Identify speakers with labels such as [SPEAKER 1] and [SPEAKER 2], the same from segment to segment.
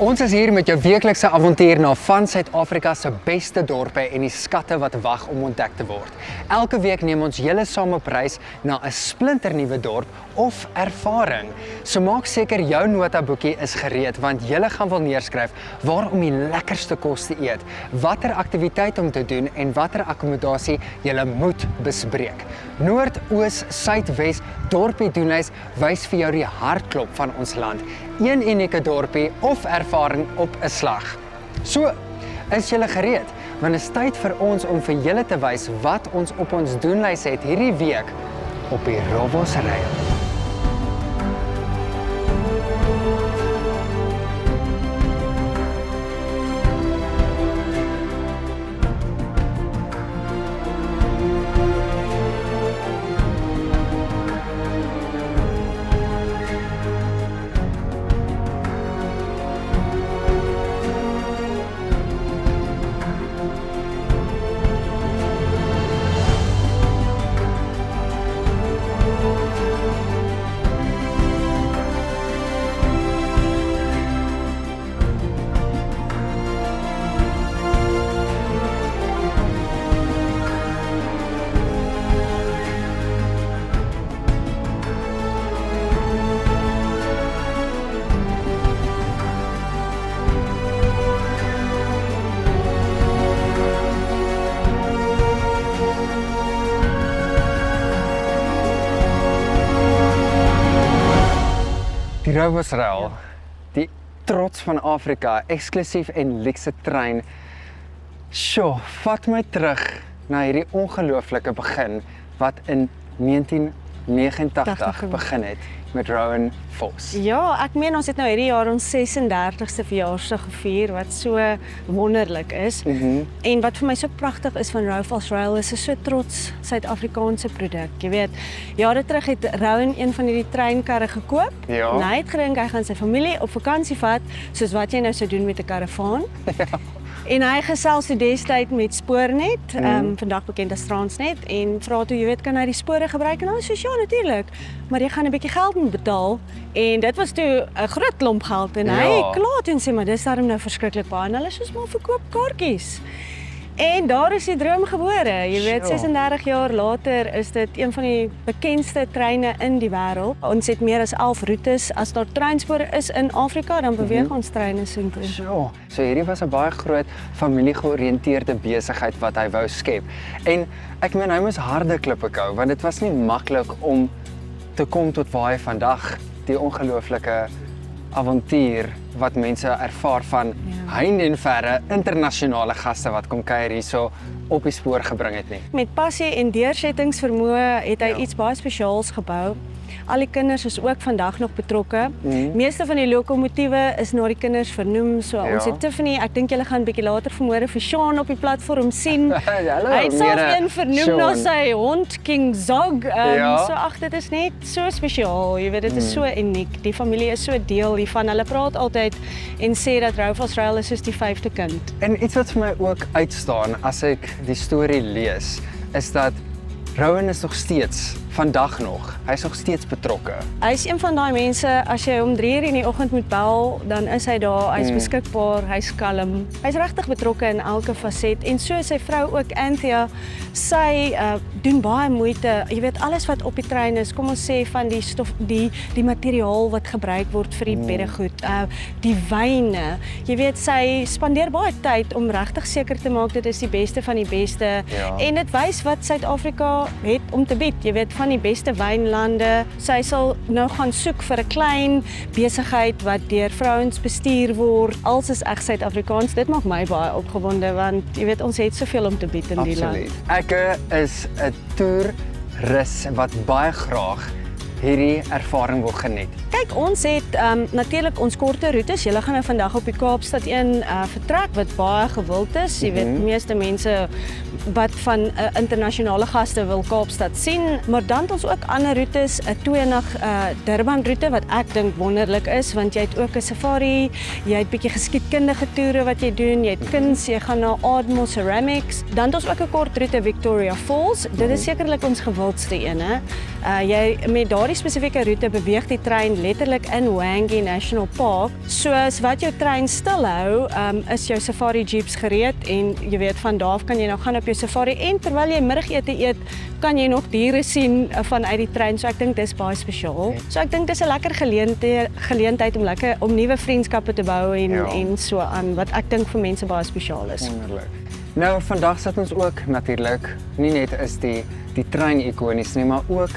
[SPEAKER 1] Ons is hier met jou weeklikse avontuur na van Suid-Afrika se beste dorpe en die skatte wat wag om ontdek te word. Elke week neem ons julle saam op reis na 'n splinternuwe dorp of ervaring. So maak seker jou notaboekie is gereed want julle gaan wil neerskryf waar om die lekkerste kos te eet, watter aktiwiteit om te doen en watter akkommodasie julle moet bespreek. Noord, Oos, Suid, Wes, dorpie Doenhuis wys vir jou die hartklop van ons land. Een unieke dorpie of ervaring op 'n slag. So, is julle gereed? Want dit is tyd vir ons om vir julle te wys wat ons op ons doenlys het hierdie week op die Rovos Rail. Die Rovos Rail, die trots van Afrika, eksklusief en luukse trein. Sjoe, vat my terug na hierdie ongelooflike begin wat in 1989 begin het met Rowan Vos.
[SPEAKER 2] Ja, ek meen ons het nou hierdie jaar ons 36ste verjaarsdag gevier wat so wonderlik is. En wat vir my so pragtig is van Rovos Rail is 'n so trots Suid-Afrikaanse produk. Jy weet, jare terug het Rowan een van hierdie treinkarre gekoop.
[SPEAKER 1] Ja.
[SPEAKER 2] En hy het gedink hy gaan sy familie op vakansie vat, soos wat jy nou sou doen met 'n karavaan.
[SPEAKER 1] Ja.
[SPEAKER 2] En hy gesels toe destyds met Spoornet, vandag bekend as Transnet, en vra toe, jy weet, kan hy die spore gebruik? En hy sê, ja, natuurlijk, maar jy gaan 'n bietjie geld moet betaal. En dit was toe 'n groot klomp geld, en hy klaar toe en sê, maar dis daarom nou verskriklik baie, en hulle soos maar verkoop kaartjies. En daar is die droom gebore. Jy weet, 36 jaar later is dit een van die bekendste treine in die wêreld. Ons het meer as 11 roetes. As daar treinspore is in Afrika, dan beweeg ons treine soontoe.
[SPEAKER 1] So hierdie was 'n baie groot familiegeoriënteerde besigheid wat hy wou skep. En ek meen hy moes harde klippe kou, want dit was nie maklik om te kom tot waar hy vandag die ongelooflike avontuur wat mense ervaar van heinde en verre internasionale gaste wat kom kuier hierso op die spoor gebring het nie.
[SPEAKER 2] Met passie en deursettingsvermoë het hy iets baie spesiaals gebou. Al die kinders is ook vandag nog betrokke. Meeste van die lokomotiewe is na die kinders vernoem. So ons het Tiffany, ek dink julle gaan 'n bietjie later vanmôre vir Sean op die platform sien. Hy het self een vernoem na sy hond King Zog. So ag, dit is net so spesiaal. Jy weet, dit is so uniek. Die familie is so deel hiervan. Hulle praat altyd en sê dat Rovos Rail is soos die 5de kind.
[SPEAKER 1] En iets wat vir my ook uitstaan as ek die storie lees, is dat Rowan is nog steeds, vandag nog, hy is nog steeds betrokke.
[SPEAKER 2] Hy is een van daai mense, as jy om 3 uur in die oggend moet bel, dan is hy daar, hy is beskikbaar, hy is kalm. Hy is regtig betrokke in elke faset en so is sy vrou ook, Anthea. Sy doen baie moeite. Jy weet, alles wat op die trein is, kom ons sê van die stof, die materiaal wat gebruik word vir die beddegoed, die wyne. Jy weet, sy spandeer baie tyd om regtig seker te maak dit is die beste van die beste. En dit wys wat Suid-Afrika het om te bied. Jy weet, van die beste wynlande. Sy sal nou gaan soek vir 'n klein besigheid wat deur vrouens bestuur word. Als is reg Suid-Afrikaans. Dit maak my baie opgewonde want jy weet ons het soveel om te bied in die land.
[SPEAKER 1] Ek is 'n toerist wat baie graag hierdie ervaring wil geniet.
[SPEAKER 2] Kyk, ons het natuurlik ons korte roetes. Julle gaan nou vandag op die Kaapstad een vertrek wat baie gewild is. Jy weet, meeste mense wat van internasionale gaste wil Kaapstad sien, maar dan het ons ook ander roetes, 'n 2-nag Durban roete wat ek dink wonderlik is, want jy het ook 'n safari, jy het bietjie geskiedkundige toere wat jy doen, jy het kuns, jy gaan na Ardmore Ceramics, dan het ons ook 'n kort roete Victoria Falls. Dit is sekerlik ons gewildste een, hè. Jy met daardie spesifieke roete beweeg die trein letterlik in Wangi National Park. Soos wat jou trein stilhou, is jou safari jeeps gereed en jy weet van daar af kan jy nou gaan op jou safari en terwyl jy middagete eet, kan jy nog diere sien vanuit die trein. So ek dink dis baie spesiaal. So ek dink dis 'n lekker geleentheid om nuwe vriendskappe te bou en so aan wat ek dink vir mense baie spesiaal is.
[SPEAKER 1] Wonderlik. Nou vandag sit ons ook natuurlik, nie net is die trein ikonies nie, maar ook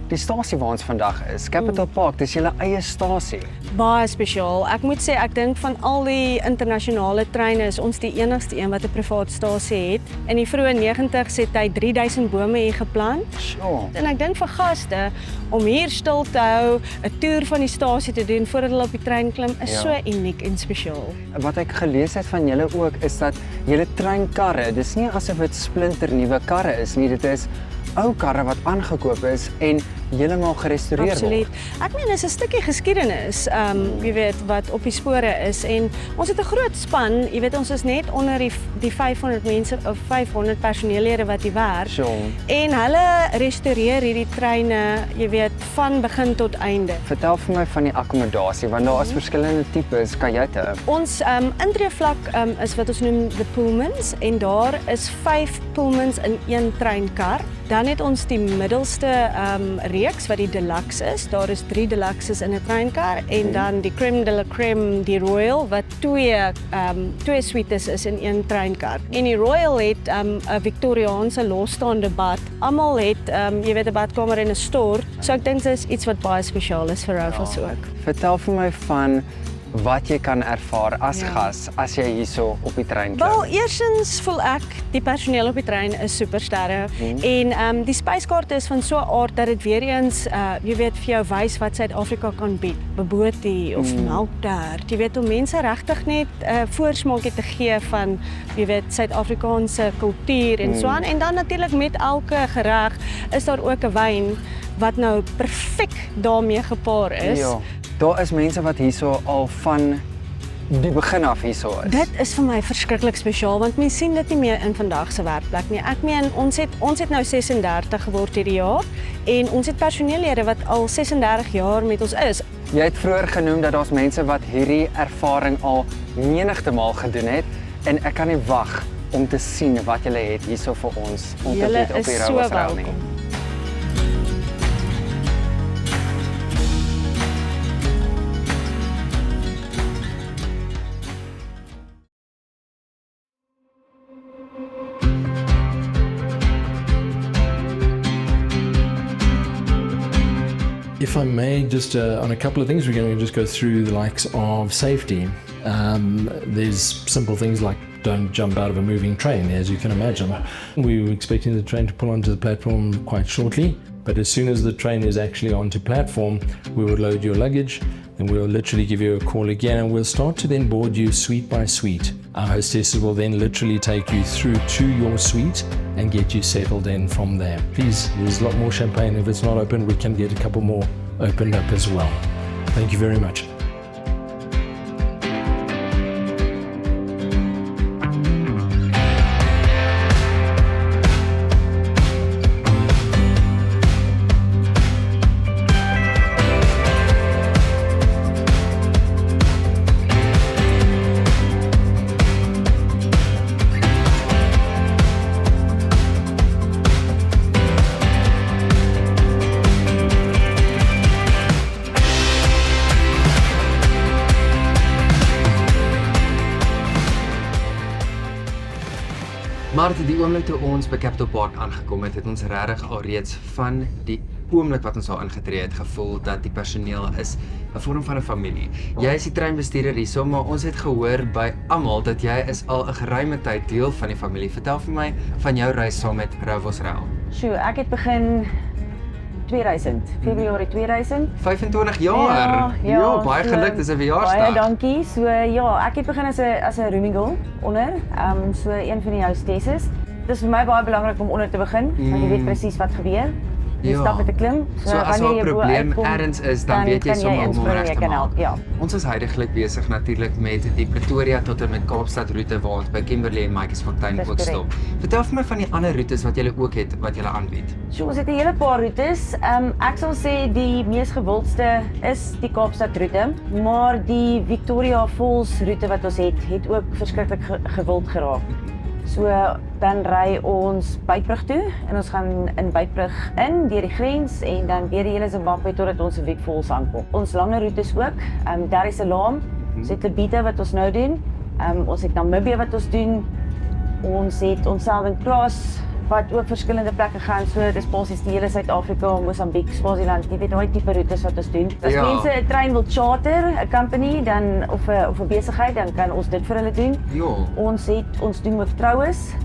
[SPEAKER 1] die stasie waar ons vandag is, Capital Park, dis julle eie stasie.
[SPEAKER 2] Baie spesiaal. Ek moet sê ek dink van al die internasionale treine is ons die enigste een wat 'n privaat stasie het. In die vroeë 90's het hy 3000 bome hier geplant.
[SPEAKER 1] Sjoe.
[SPEAKER 2] En ek dink vir gaste om hier stil te hou, 'n toer van die stasie te doen voordat hulle op die trein klim, is so uniek en spesiaal.
[SPEAKER 1] Wat ek gelees het van julle ook is dat julle treinkarre, dis nie asof dit splinternuwe karre is nie, dit is ou karre wat aangekoop is en heeltemal gerestoreer
[SPEAKER 2] Absoluut.
[SPEAKER 1] word.
[SPEAKER 2] Ek meen dis 'n stukkie geskiedenis, jy weet wat op die spore is en ons het 'n groot span, jy weet ons is net onder die 500 mense of 500 personeellede wat hier werk.
[SPEAKER 1] Sure.
[SPEAKER 2] En hulle restaureer hierdie treine, jy weet van begin tot einde.
[SPEAKER 1] Vertel vir my van die akkommodasie want daar is verskillende tipes kajuite.
[SPEAKER 2] Ons intreevlak is wat ons noem the Pullmans en daar is 5 Pullmans in een treinkar. Dan het ons die middelste reeks wat die Deluxe is. Daar is 3 Deluxes in 'n treinkar en dan die Crème de la Crème, die Royal wat twee suites is in een treinkar. En die Royal het 'n Victoriaanse losstaande bad. Almal het jy weet 'n badkamer en 'n stort. So ek dink dit is iets wat baie spesiaal is vir Rauwels ook.
[SPEAKER 1] Vertel vir my van wat jy kan ervaar as gas as jy hierso op die trein klim.
[SPEAKER 2] Wel, eerstens voel ek die personeel op die trein is supersterre en die spyskaarte is van so 'n aard dat dit weer eens jy weet vir jou wys wat Suid-Afrika kan bied. Bobotie of melktert. Jy weet om mense regtig net 'n voorsmaakie te gee van jy weet Suid-Afrikaanse kultuur en so aan en dan natuurlik met elke gereg is daar ook 'n wyn wat nou perfek daarmee gepaar is.
[SPEAKER 1] Ja. Daar is mense wat hierso al van die begin af hierso is.
[SPEAKER 2] Dit is vir my verskriklik spesiaal want mense sien dit nie meer in vandag se werkplek nie. Ek meen ons het nou 36 geword hierdie jaar en ons het personeellede wat al 36 jaar met ons is.
[SPEAKER 1] Jy het vroeër genoem dat daar's mense wat hierdie ervaring al menigte maal gedoen het en ek kan nie wag om te sien wat julle het hierso vir ons om te weet op die Rauwels Rail nie.
[SPEAKER 3] If I may, just on a couple of things, we're going to just go through the likes of safety. There's simple things like don't jump out of a moving train, as you can imagine. We were expecting the train to pull onto the platform quite shortly, but as soon as the train is actually onto platform, we will load your luggage and we'll literally give you a call again and we'll start to then board you suite by suite. Our hostesses will then literally take you through to your suite and get you settled in from there. Please, there's a lot more champagne. If it's not open, we can get a couple more opened up as well. Thank you very much.
[SPEAKER 1] Maar die oomblik toe ons by Capital Park aangekom het ons regtig alreeds van die oomblik wat ons daar ingetree het gevoel dat die personeel is 'n vorm van 'n familie. Jy is die treinbestuurder hierso, maar ons het gehoor by almal dat jy is al 'n geruime tyd deel van die familie. Vertel vir my van jou reis saam met Rauwels Rail.
[SPEAKER 4] Sjoe, ek het begin 2000, Februarie 2000.
[SPEAKER 1] 25 jaar. Ja, baie geluk, dis 'n verjaarsdag.
[SPEAKER 4] Baie dankie. So ja, ek het begin as 'n rooming girl onder, so een van die hostesses. is vir my baie belangrik om onder te begin, want jy weet presies wat gebeur. Die stappe te klim.
[SPEAKER 1] So as daar 'n probleem ergens is, dan weet jy sommer hoe om reg te maak.
[SPEAKER 4] Ja.
[SPEAKER 1] Ons is heidaglik besig natuurlik met die Pretoria tot en met Kaapstad roete waar ons by Kimberley en Matjiesfontein
[SPEAKER 4] Dis
[SPEAKER 1] ook
[SPEAKER 4] korrek.
[SPEAKER 1] stop. Vertel vir my van die ander roetes wat julle ook het wat julle aanbied.
[SPEAKER 4] So ons het 'n hele paar roetes. Ek sal sê die mees gewildste is die Kaapstad roete, maar die Victoria Falls roete wat ons het ook verskriklik gewild geraak. So dan ry ons Beitbrug toe en ons gaan in Beitbrug in deur die grens en dan deur die hele Zimbabwe totdat ons in Vic Falls aankom. Ons langer roetes ook, Dar es Salaam, ons het Lobito wat ons nou doen, ons het Namibië wat ons doen, ons het ons Southern Cross wat ook verskillende plekke gaan, so dis basies die hele Suid-Afrika, Mosambiek, Swaziland, jy weet daai tipe roetes wat ons doen. As mense 'n trein wil charter, 'n company dan of 'n besigheid, dan kan ons dit vir hulle doen.
[SPEAKER 1] Ja.
[SPEAKER 4] Ons doen ook troues.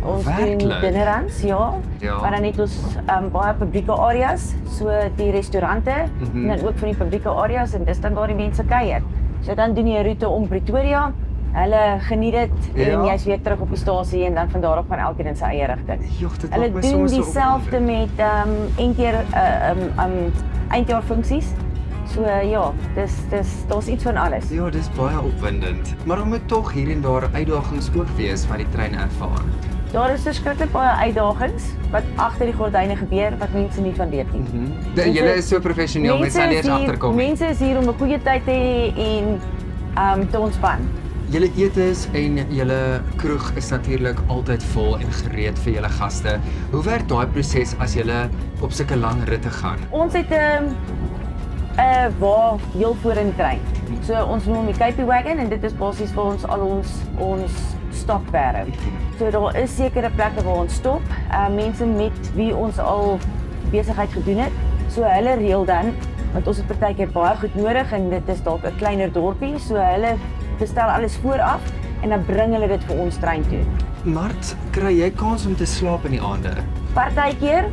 [SPEAKER 4] Ons doen dinnerruns, ja. Maar dan het ons baie publieke areas, so die restaurante en dan ook van die publieke areas en dis dan waar die mense kuier. So dan doen jy 'n roete om Pretoria. Hulle geniet dit en jy's weer terug op die stasie en dan van daar af gaan elkeen in sy eie rigting. Hulle doen dieselfde met eindjaarfunksies. So ja, daar's iets van alles.
[SPEAKER 1] Ja, dis baie opwindend. Maar dan moet tog hier en daar uitdagings ook wees wat die trein ervaar.
[SPEAKER 4] Daar is verskriklik baie uitdagings wat agter die gordyne gebeur wat mense nie van weet nie.
[SPEAKER 1] Julle is so professioneel, mense sal eers agterkom.
[SPEAKER 4] Mense is hier om 'n goeie tyd te hê en te ontspan.
[SPEAKER 1] Julle etes en julle kroeg is natuurlik altyd vol en gereed vir julle gaste. Hoe werk daai proses as julle op sulke lang ritte gaan?
[SPEAKER 4] Ons het waar heel voor in die trein. So ons noem hom die Cape Wagon en dit is basies waar ons al ons stop bære. So daar is sekere plekke waar ons stop, mense met wie ons al besigheid gedoen het. So hulle reël dan, want ons het partykeer baie goed nodig en dit is dalk 'n kleiner dorpie, so hulle bestel alles vooraf en dan bring hulle dit vir ons trein toe.
[SPEAKER 1] Mart, kry jy kans om te slaap in die aande?
[SPEAKER 4] Partykeer,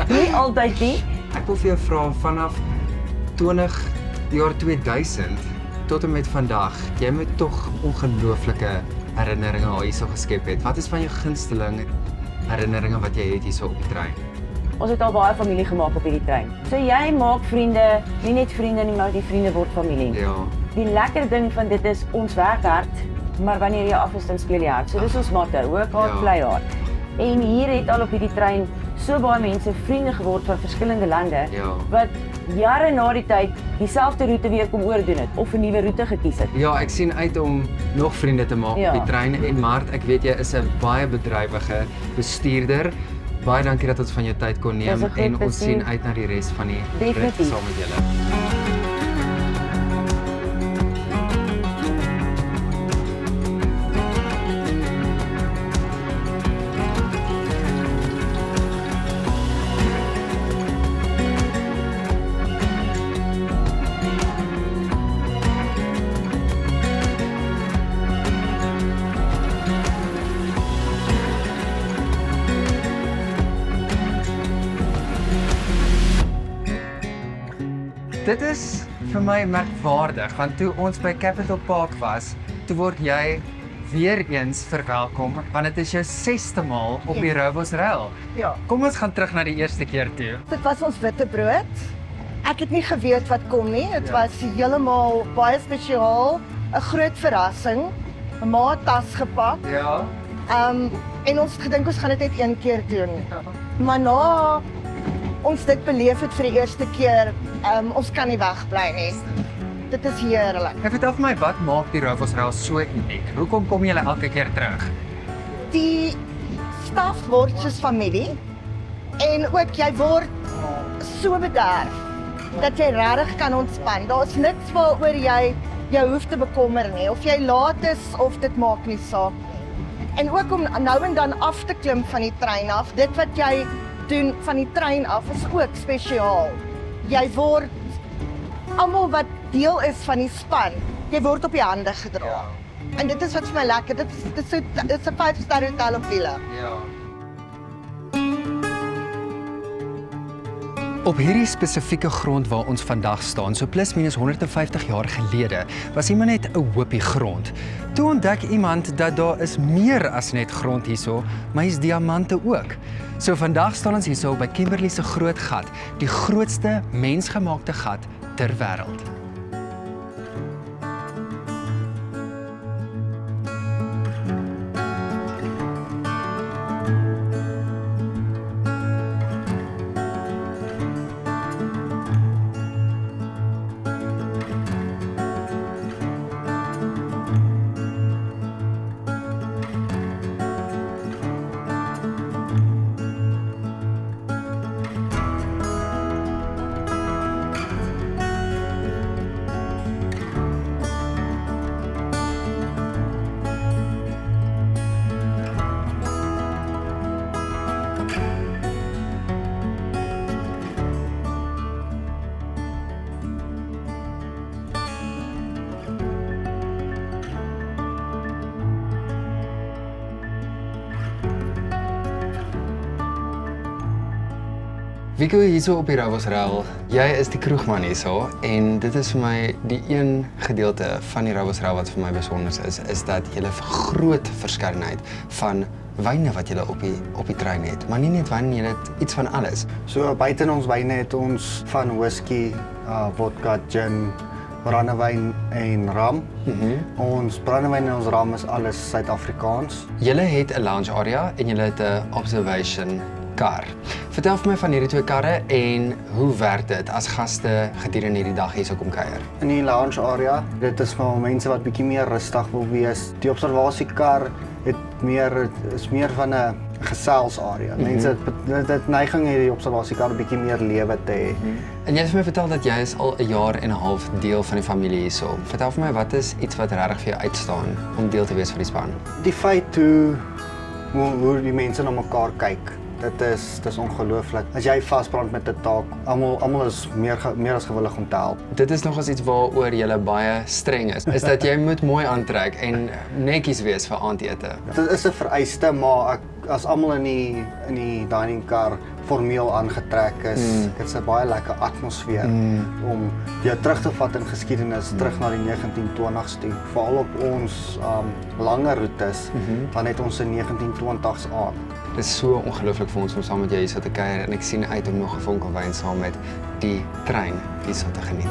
[SPEAKER 4] nie altyd nie.
[SPEAKER 1] Ek wil vir jou vra vanaf die jaar 2000 tot en met vandag, jy moet tog ongelooflike herinneringe hierso geskep het. Wat is van jou gunsteling herinneringe wat jy het hierso op die trein?
[SPEAKER 4] Ons het al baie familie gemaak op hierdie trein. So jy maak vriende, nie net vriende nie, maar die vriende word familie.
[SPEAKER 1] Ja.
[SPEAKER 4] Die lekker ding van dit is ons werk hard, maar wanneer jy af is dan speel jy hard. So dis ons motto, work hard, play hard. En hier het al op hierdie trein so baie mense vriende geword van verskillende lande wat jare na die tyd dieselfde roete weer kom oordoen het of 'n nuwe roete gekies het.
[SPEAKER 1] Ja, ek sien uit om nog vriende te maak op die trein en Mart, ek weet jy is 'n baie bedrywige bestuurder. Baie dankie dat ons van jou tyd kon neem en ons sien uit na die res van die rit saam met julle. Dit is vir my merkwaardig, want toe ons by Capital Park was, toe word jy weer eens verwelkom, want dit is jou 6ste maal op die Rowboss Rail.
[SPEAKER 5] Ja.
[SPEAKER 1] Kom ons gaan terug na die eerste keer toe.
[SPEAKER 5] Dit was ons witbrood. Ek het nie geweet wat kom nie. Dit was heeltemal baie spesiaal, 'n groot verrassing. 'n Ma het tas gepak.
[SPEAKER 1] Ja.
[SPEAKER 5] En ons het gedink ons gaan dit net een keer doen. Maar na ons dit beleef het vir die eerste keer, ons kan nie wegbly nie. Dit is heerlik.
[SPEAKER 1] Vertel vir my, wat maak die Rowboss Rail so uniek? Hoekom kom julle elke keer terug?
[SPEAKER 5] Die staf word soos familie en ook jy word so bederf dat jy regtig kan ontspan. Daar's niks waaroor jy jou hoef te bekommer nie, of jy laat is of dit maak nie saak. En ook om nou en dan af te klim van die trein af, dit wat jy doen van die trein af is ook spesiaal. Jy word, almal wat deel is van die span, jy word op die hande gedra. En dit is wat vir my lekker, dit is 'n 5-ster hotel op wiele.
[SPEAKER 1] Ja. Op hierdie spesifieke grond waar ons vandag staan, so plus minus 150 jaar gelede, was iemand net 'n hoopie grond. Toe ontdek iemand dat daar is meer as net grond hierso, maar hier's diamante ook. So vandag staan ons hierso by Kimberley se groot gat, die grootste mensgemaakte gat ter wêreld. Wieko hierso op die Ravosrail, jy is die kroegman hierso en dit is vir my die een gedeelte van die Ravosrail wat vir my besonder is dat jy 'n groot verskeidenheid van wyne wat jy op die trein het, maar nie net wyn, jy het iets van alles.
[SPEAKER 6] So buite ons wyne het ons van whisky, vodka, gin, brandewyn en rum. Ons brandewyn en ons rum is alles Suid-Afrikaans.
[SPEAKER 1] Julle het 'n lounge area en julle het 'n observation kar. Vertel vir my van hierdie twee karre en hoe werk dit as gaste gedurende hierdie dag hierso kom kuier?
[SPEAKER 6] In die lounge area, dit is vir mense wat bietjie meer rustig wil wees. Die observasiekar is meer van 'n geselsarea. Mense het neiging het die observasiekar 'n bietjie meer lewe te hê.
[SPEAKER 1] En jy het vir my vertel dat jy is al 'n jaar en 'n half deel van die familie hierso. Vertel vir my, wat is iets wat regtig vir jou uitstaan om deel te wees van die span?
[SPEAKER 6] Die feit hoe die mense na mekaar kyk. Dit is ongelooflik. As jy vasbrand met 'n taak, almal is meer as gewillig om te help.
[SPEAKER 1] Dit is nogals iets waaroor jy baie streng is dat jy moet mooi aantrek en netjies wees vir aandete.
[SPEAKER 6] Dit is 'n vereiste, maar as almal in die dining car formeel aangetrek is, dit is 'n baie lekker atmosfeer om jou terug te vat in geskiedenis, terug na die 1920s toe. Veral op ons langer roetes, dan het ons in 1920s aan.
[SPEAKER 1] Dit is so ongelooflik vir ons om saam met jou hierso te kuier en ek sien uit om nog 'n vonkel wyn saam met die trein hierso te geniet.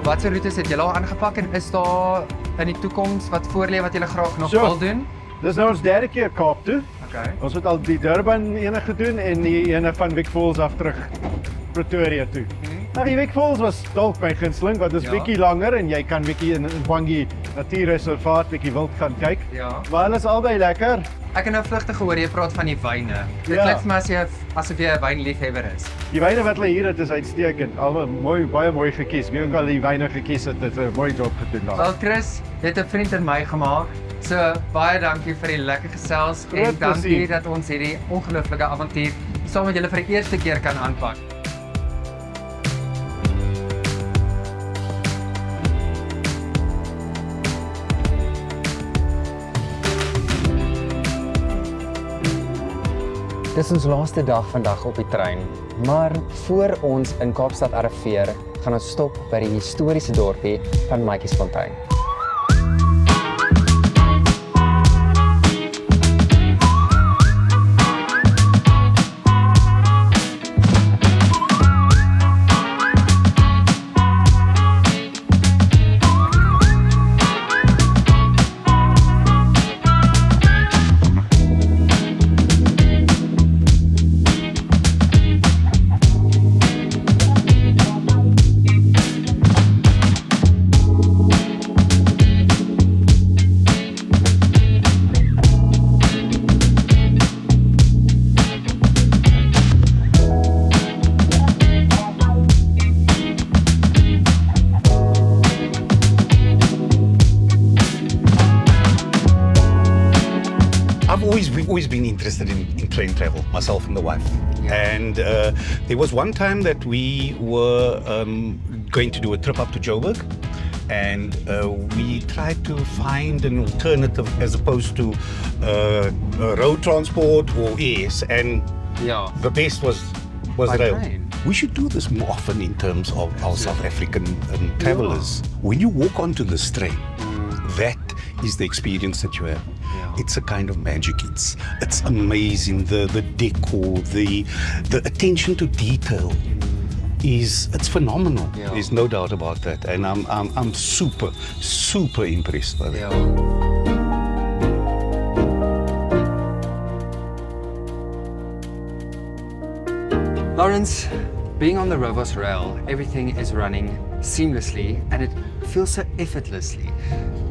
[SPEAKER 1] Watse roetes het julle al aangepak en is daar in die toekoms wat voorlê wat julle graag nog wil doen?
[SPEAKER 7] Dis nou ons derde keer Kaap toe.
[SPEAKER 1] Okay.
[SPEAKER 7] Ons het al die Durban ene gedoen en die ene van Vic Falls af terug Pretoria toe. Nou die Vic Falls was dalk my gunsteling, want dit is bietjie langer en jy kan bietjie in Bwangi Natuurreservaat bietjie wild gaan kyk.
[SPEAKER 1] Ja.
[SPEAKER 7] Maar hulle is albei lekker.
[SPEAKER 1] Ek het nou vlugtig gehoor jy praat van die wyne. Dit klink vir my asof jy 'n wynliefhebber is.
[SPEAKER 7] Die wyne wat hulle hier het is uitstekend. Almal baie mooi gekies. Wie ook al die wyne gekies het, het 'n mooi job gedoen daar.
[SPEAKER 1] Wel Chris, jy het 'n vriend in my gemaak. So baie dankie vir die lekker gesels en
[SPEAKER 7] Groot
[SPEAKER 1] dankie
[SPEAKER 7] plesier.
[SPEAKER 1] dat ons hierdie ongelooflike avontuur saam met julle vir die eerste keer kan aanpak. Dis ons laaste dag vandag op die trein, maar voor ons in Kaapstad arriveer, gaan ons stop by die historiese dorpie van Matjiesfontein.
[SPEAKER 8] we've always been interested in train travel, myself and the wife. And there was one time that we were going to do a trip up to Joburg, and we tried to find an alternative as opposed to road transport or airs, and the best was
[SPEAKER 1] By
[SPEAKER 8] rail.
[SPEAKER 1] train.
[SPEAKER 8] We should do this more often in terms of our South African travelers. When you walk onto this train, that is the experience that you have. It's a kind of magic. It's amazing. The decor, the attention to detail it's phenomenal. There's no doubt about that, and I'm super impressed by that.
[SPEAKER 1] Lawrence, being on the Rovos rail, everything is running seamlessly and it feels so effortlessly.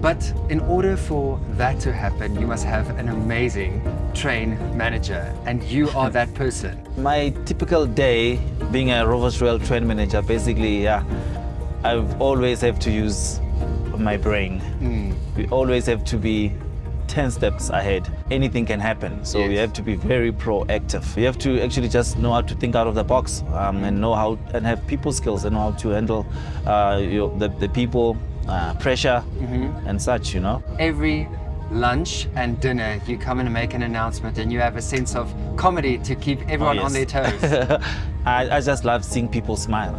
[SPEAKER 1] But in order for that to happen, you must have an amazing train manager, and you are that person.
[SPEAKER 9] My typical day being a Rovos Rail train manager, basically, I've always have to use my brain. We always have to be 10 steps ahead. Anything can happen, so you have to be very proactive. You have to actually just know how to think out of the box and know how and have people skills and know how to handle the people, pressure and such, you know.
[SPEAKER 1] Every lunch and dinner, you come and make an announcement and you have a sense of comedy to keep everyone on their toes.
[SPEAKER 9] I just love seeing people smile.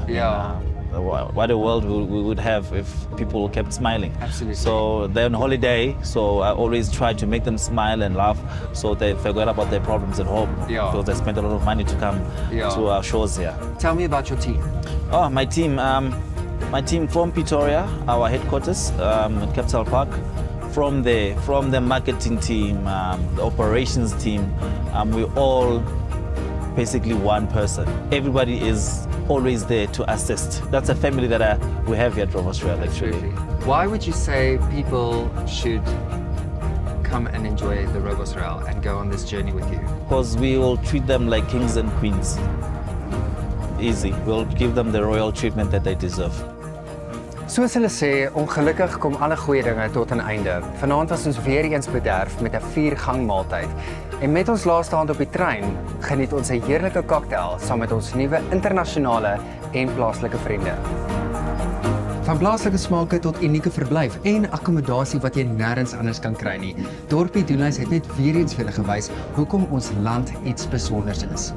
[SPEAKER 9] What a world we would have if people kept smiling.
[SPEAKER 1] Absolutely.
[SPEAKER 9] So they're on holiday, so I always try to make them smile and laugh so they forget about their problems at home. Because they spend a lot of money to come to our shows here.
[SPEAKER 1] Tell me about your team.
[SPEAKER 9] Oh, my team from Pretoria, our headquarters at Capital Park. From the marketing team, the operations team, we're all basically one person. Everybody is always there to assist. That's a family that we have here at Rovos Rail, actually.
[SPEAKER 1] Why would you say people should come and enjoy the Rovos Rail and go on this journey with you?
[SPEAKER 9] Because we will treat them like kings and queens. Easy. We'll give them the royal treatment that they deserve.
[SPEAKER 1] Soos hulle sê, ongelukkig kom alle goeie dinge tot 'n einde. Vanaand was ons weer eens bederf met 'n 4-gang maaltyd. En met ons laaste aand op die trein, geniet ons 'n heerlike cocktail saam met ons nuwe internasionale en plaaslike vriende. Van plaaslike smake tot unieke verblyf en akkommodasie wat jy nêrens anders kan kry nie. Dorpie Doenhuis het net weer eens vir julle gewys hoekom ons land iets spesiaals is.